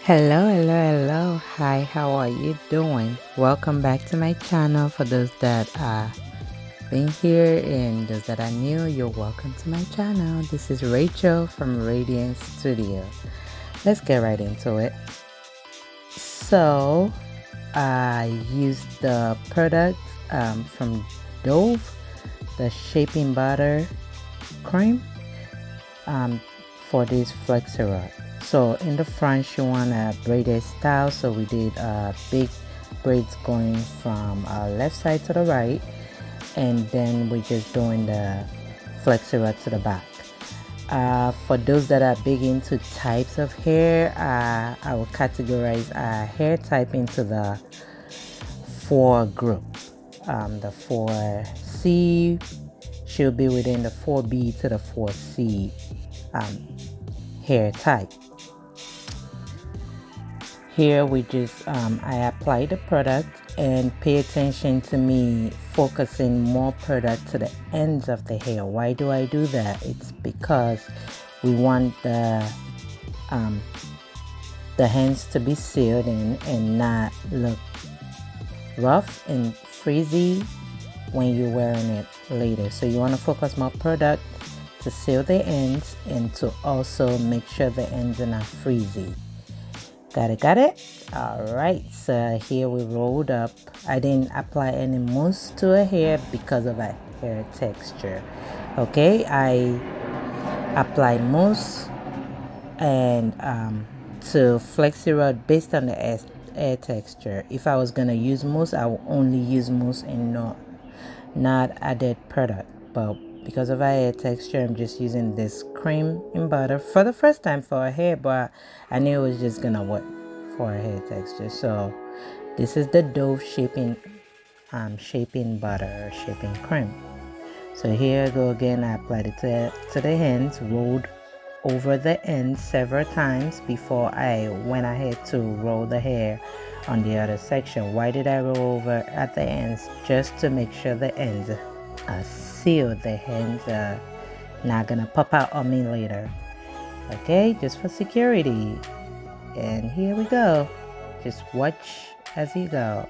Hello. Hi, how are you doing? Welcome back to my channel. For those that are being here and those that are new, you're welcome to my channel. This is Rachel from RaydiantStudio. Let's get right into it. So, I used the product from Dove, the shaping butter cream for this Flexi rod. So in the front you want a braided style, so we did big braids going from left side to the right, and then we're just doing the Flexi rod to the back. For those that are big into types of hair, I will categorize hair type into the 4 group. The 4C should be within the 4B to the 4C hair type. Here we just I apply the product, and pay attention to me focusing more product to the ends of the hair. Why do I do that? It's because we want the hands to be sealed in and not look rough and frizzy when you're wearing it later. So you want to focus more product to seal the ends and to also make sure the ends are not frizzy. Got it. All right, so here we rolled up. I didn't apply any mousse to a hair because of a hair texture. Okay, I apply mousse and to Flexi rod based on the hair texture. If I was gonna use mousse, I will only use mousse and not added product. But because of our hair texture, I'm just using this cream and butter for the first time for a hair, but I knew it was just gonna work for a hair texture. So this is the Dove shaping butter or shaping cream. So here I go again. I applied it to the ends, rolled over the ends several times before I went ahead to roll the hair on the other section. Why did I roll over at the ends? Just to make sure the ends are sealed. The ends are not gonna pop out on me later. Okay, just for security. And here we go. Just watch as you go.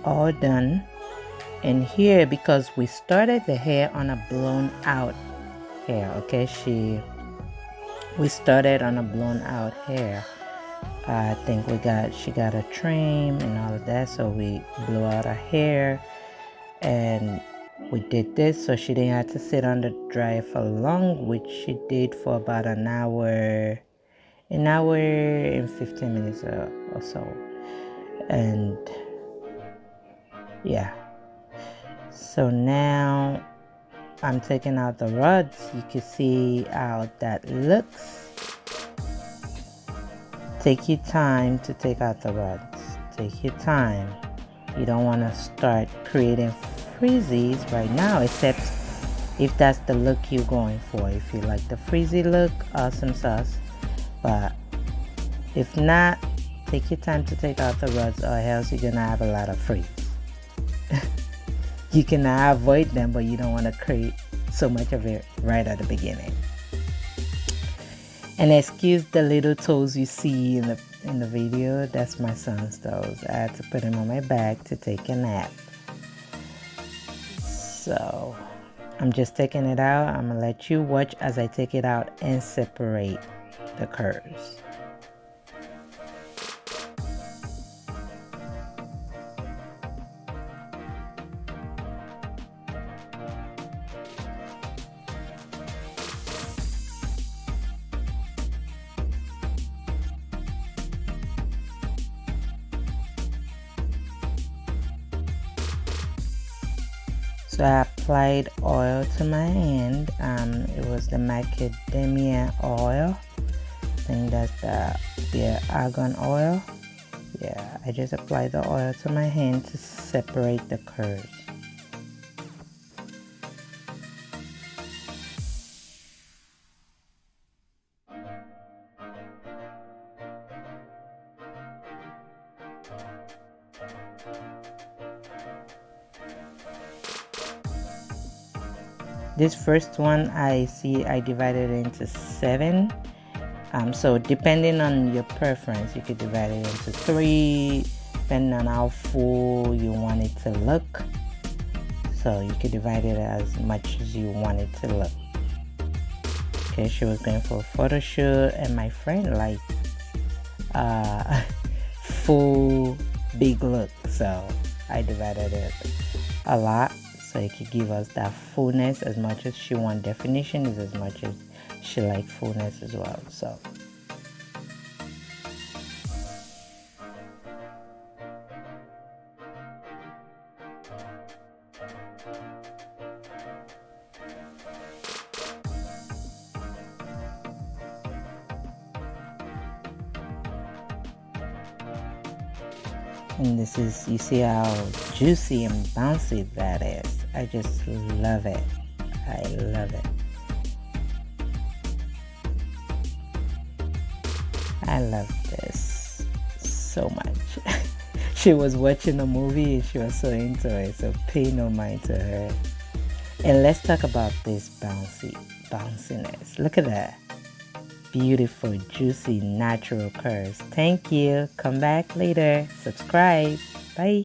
All done. And here, because we started the hair on a blown out hair, okay, we started on a blown out hair. I think she got a trim and all of that, so we blew out her hair and we did this so she didn't have to sit on the dryer for long, which she did for about an hour and 15 minutes or so. And yeah, so now I'm taking out the rods. You can see how that looks. Take your time to take out the rods. Take your time. You don't want to start creating frizzies right now, except if that's the look you're going for. If you like the frizzy look, awesome sauce. But if not, take your time to take out the rods, or else you're gonna have a lot of frizz. You can avoid them, but you don't want to create so much of it right at the beginning. And excuse the little toes you see in the video. That's my son's toes. I had to put him on my back to take a nap. So I'm just taking it out. I'm gonna let you watch as I take it out and separate the curves. So I applied oil to my hand. It was the macadamia oil. I think that's the argan oil. Yeah, I just applied the oil to my hand to separate the curves. This first one I divided it into 7. So depending on your preference, you could divide it into 3, depending on how full you want it to look. So you could divide it as much as you want it to look. Okay, she was going for a photo shoot, and my friend liked full big look, so I divided it a lot so it could give us that fullness. As much as she wants definition is as much as she likes fullness as well. So and this is, you see how juicy and bouncy that is. I just love it. I love it. I love this so much. She was watching a movie and she was so into it, so pay no mind to her. And let's talk about this bounciness. Look at that. Beautiful, juicy, natural curves. Thank you. Come back later. Subscribe. Bye.